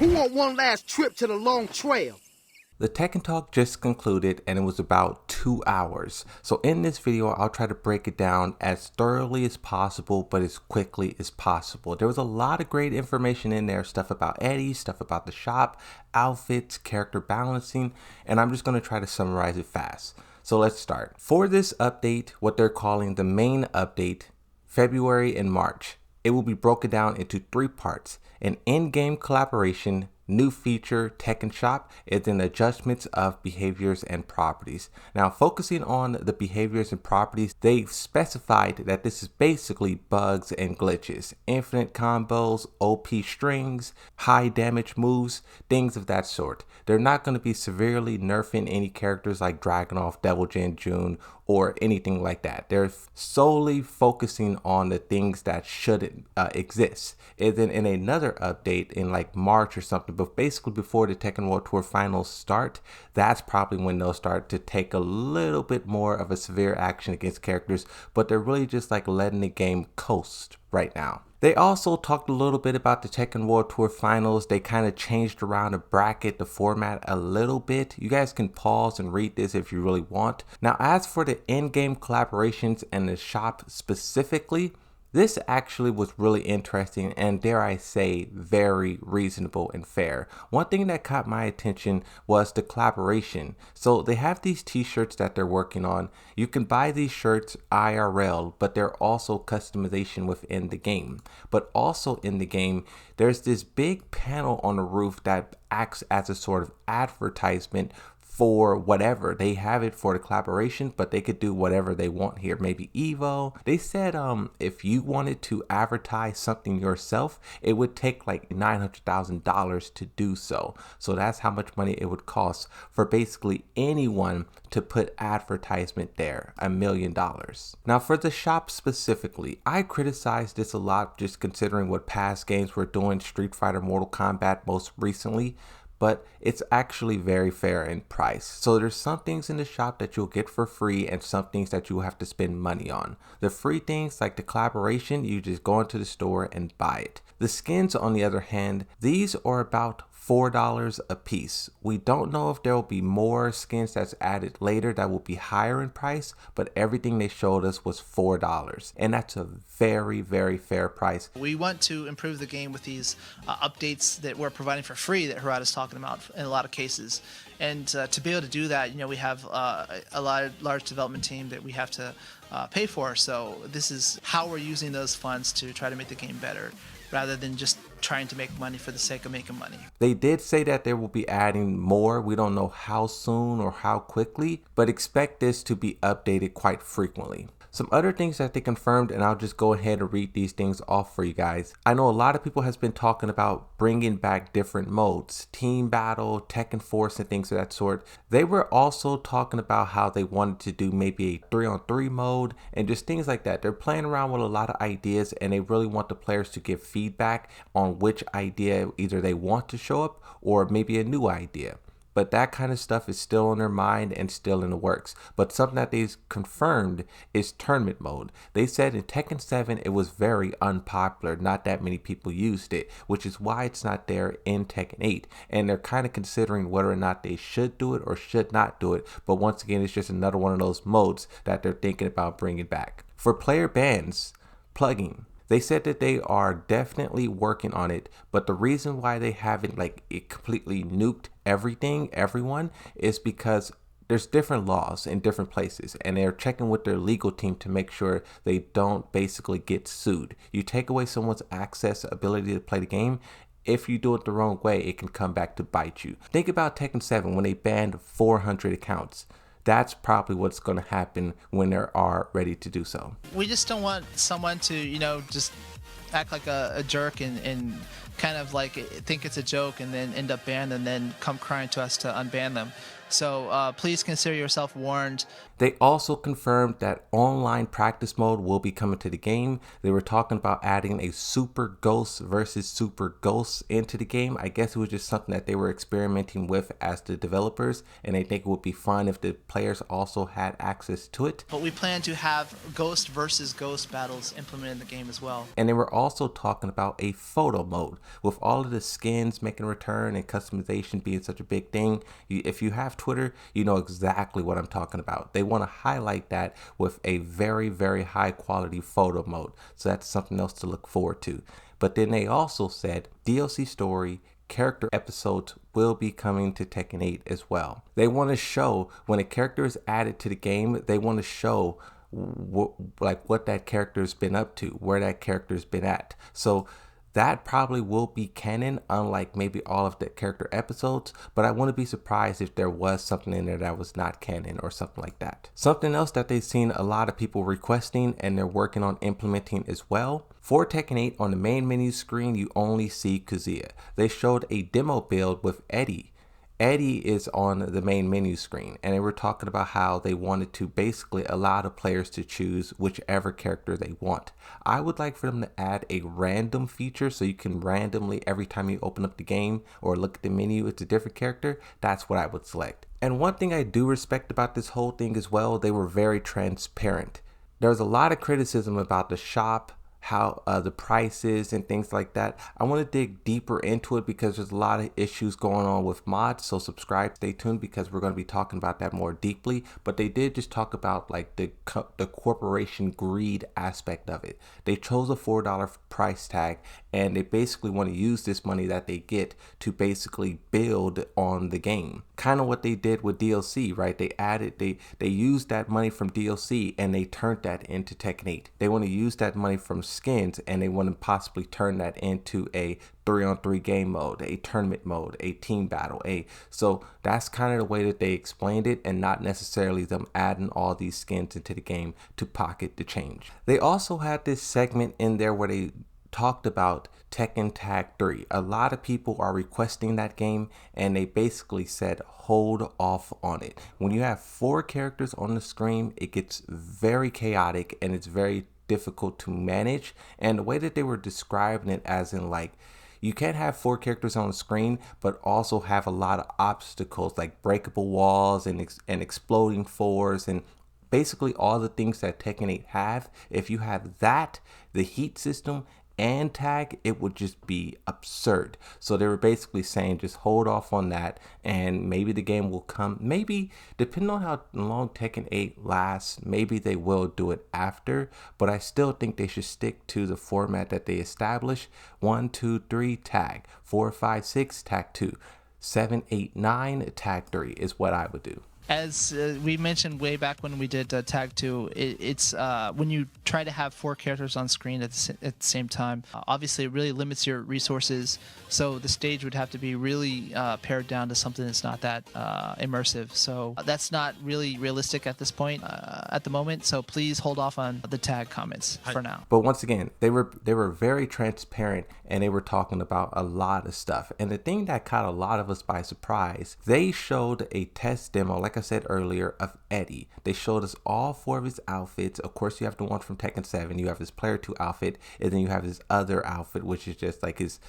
Who want one last trip to the long trail? The Tekken Talk just concluded and it was about 2 hours. So in this video, I'll try to break it down as thoroughly as possible, but as quickly as possible. There was a lot of great information in there, stuff about Eddy, stuff about the shop, outfits, character balancing, and I'm just going to try to summarize it fast. So let's start. For this update, what they're calling the main update, February and March, it will be broken down into 3 parts: an in-game collaboration, new feature, Tekken Shop, and then adjustments of behaviors and properties. Now, focusing on the behaviors and properties, they've specified that this is basically bugs and glitches, infinite combos, OP strings, high damage moves, things of that sort. They're not going to be severely nerfing any characters like Dragunov, Devil Jin June, or anything like that. They're solely focusing on the things that shouldn't exist. And then in another update in like March or something, but basically before the Tekken World Tour finals start, that's probably when they'll start to take a little bit more of a severe action against characters, but they're really just like letting the game coast right now. They also talked a little bit about the Tekken World Tour Finals. They kind of changed around the bracket, the format a little bit. You guys can pause and read this if you really want. Now, as for the in-game collaborations and the shop specifically, this actually was really interesting and, dare I say, very reasonable and fair. One thing that caught my attention was the collaboration. So they have these t-shirts that they're working on. You can buy these shirts IRL, but they're also customization within the game. But also in the game, there's this big panel on the roof that acts as a sort of advertisement for whatever. They have it for the collaboration, but they could do whatever they want here. Maybe Evo. They said if you wanted to advertise something yourself, it would take like $900,000 to do so. So that's how much money it would cost for basically anyone to put advertisement there, $1 million. Now for the shop specifically, I criticized this a lot just considering what past games were doing, Street Fighter, Mortal Kombat most recently, but it's actually very fair in price. So there's some things in the shop that you'll get for free and some things that you'll have to spend money on. The free things like the collaboration, you just go into the store and buy it. The skins, on the other hand, these are about $4 a piece. We don't know if there will be more skins that's added later that will be higher in price, but everything they showed us was $4. And that's a very, very fair price. We want to improve the game with these updates that we're providing for free that Harada's talking about in a lot of cases. And to be able to do that, we have a large development team that we have to pay for. So this is how we're using those funds to try to make the game better, rather than just trying to make money for the sake of making money. They did say that they will be adding more. We don't know how soon or how quickly, but expect this to be updated quite frequently. Some other things that they confirmed, and I'll just go ahead and read these things off for you guys. I know a lot of people has been talking about bringing back different modes, Team Battle, Tekken Force, and things of that sort. They were also talking about how they wanted to do maybe a 3-on-3 mode and just things like that. They're playing around with a lot of ideas and they really want the players to give feedback on which idea either they want to show up or maybe a new idea. But that kind of stuff is still on their mind and still in the works. But something that they've confirmed is tournament mode. They said in Tekken 7 it was very unpopular. Not that many people used it, which is why it's not there in Tekken 8. And they're kind of considering whether or not they should do it or should not do it. But once again, it's just another one of those modes that they're thinking about bringing back. For player bans, plugging. They said that they are definitely working on it, but the reason why they haven't it completely nuked everyone, is because there's different laws in different places and they're checking with their legal team to make sure they don't basically get sued. You take away someone's access, ability to play the game. If you do it the wrong way, it can come back to bite you. Think about Tekken 7 when they banned 400 accounts. That's probably what's going to happen when they are ready to do so. We just don't want someone to, just act like a jerk and kind of like think it's a joke and then end up banned and then come crying to us to unban them. So please consider yourself warned. They also confirmed that online practice mode will be coming to the game. They were talking about adding a Super Ghost versus Super Ghost into the game. I guess it was just something that they were experimenting with as the developers, and they think it would be fun if the players also had access to it. But we plan to have Ghost versus Ghost battles implemented in the game as well. And they were also talking about a photo mode. With all of the skins making a return and customization being such a big thing, if you have Twitter, you know exactly what I'm talking about. They want to highlight that with a very, very high quality photo mode. So that's something else to look forward to. But then they also said DLC story, character episodes will be coming to Tekken 8 as well. They want to show when a character is added to the game, they want to show what that character's been up to, where that character's been at. So that probably will be canon, unlike maybe all of the character episodes, but I wouldn't be surprised if there was something in there that was not canon or something like that. Something else that they've seen a lot of people requesting and they're working on implementing as well. For Tekken 8 on the main menu screen, you only see Kazuya. They showed a demo build with Eddy. Eddy is on the main menu screen, and they were talking about how they wanted to basically allow the players to choose whichever character they want. I would like for them to add a random feature so you can randomly, every time you open up the game or look at the menu, it's a different character. That's what I would select. And one thing I do respect about this whole thing as well, they were very transparent. There was a lot of criticism about the shop, how the prices and things like that. I want to dig deeper into it because there's a lot of issues going on with mods, so subscribe, stay tuned, because we're going to be talking about that more deeply. But they did just talk about like the corporation greed aspect of it. They chose a $4 price tag, and they basically want to use this money that they get to basically build on the game. Kind of what they did with DLC, right? They used that money from DLC and they turned that into Tekken 8. They want to use that money from skins and they want to possibly turn that into a 3-on-3 game mode, a tournament mode, a team battle. So that's kind of the way that they explained it, and not necessarily them adding all these skins into the game to pocket the change. They also had this segment in there where they talked about Tekken Tag 3. A lot of people are requesting that game, and they basically said hold off on it. When you have 4 characters on the screen, it gets very chaotic and it's very difficult to manage. And the way that they were describing it, as in like, you can't have 4 characters on the screen but also have a lot of obstacles like breakable walls and exploding fours and basically all the things that Tekken 8 have. If you have that, the heat system and tag, it would just be absurd. So they were basically saying just hold off on that, and maybe the game will come. Maybe, depending on how long Tekken 8 lasts, maybe they will do it after, but I still think they should stick to the format that they established. 1, 2, 3 tag, 4, 5, 6 tag 2, 7, 8, 9 tag 3 is what I would do. As we mentioned way back when we did Tag 2, it's when you try to have 4 characters on screen at the same time, obviously it really limits your resources, so the stage would have to be really pared down to something that's not that immersive. So that's not really realistic at this point, at the moment, so please hold off on the tag comments for now. But once again, they were very transparent, and they were talking about a lot of stuff. And the thing that caught a lot of us by surprise, they showed a test demo, like I said earlier, of Eddy. They showed us all 4 of his outfits. Of course, you have the one from Tekken 7, you have his player 2 outfit, and then you have his other outfit, which is just like his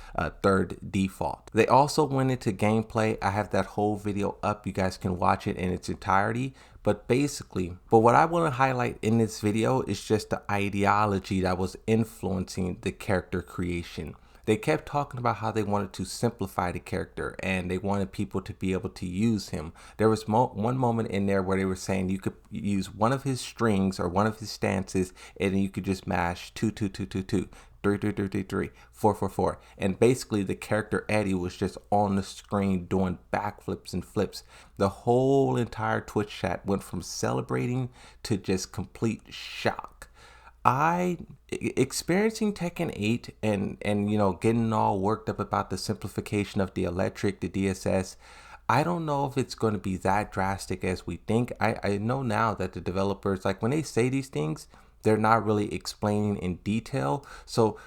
third default. They also went into gameplay. I have that whole video up. You guys can watch it in its entirety. But what I want to highlight in this video is just the ideology that was influencing the character creation. They kept talking about how they wanted to simplify the character and they wanted people to be able to use him. There was one moment in there where they were saying you could use one of his strings or one of his stances, and you could just mash 2, 2, 2, 2, 2. 3, 3, 3, 3, 3, 4, 4, 4. And basically the character Eddy was just on the screen doing backflips and flips. The whole entire Twitch chat went from celebrating to just complete shock. Experiencing Tekken 8 and you know, getting all worked up about the simplification of the electric, the DSS, I don't know if it's going to be that drastic as we think. I know now that the developers, like when they say these things, they're not really explaining in detail. So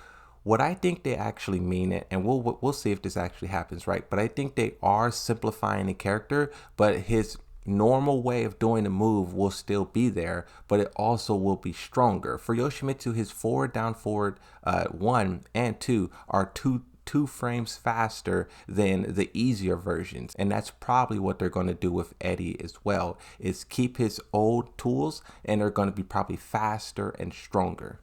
what I think they actually mean it, and we'll see if this actually happens, right? But I think they are simplifying the character, but his normal way of doing the move will still be there, but it also will be stronger. For Yoshimitsu, his forward down forward 1 and 2 are two frames faster than the easier versions, and that's probably what they're going to do with Eddy as well, is keep his old tools, and they're going to be probably faster and stronger.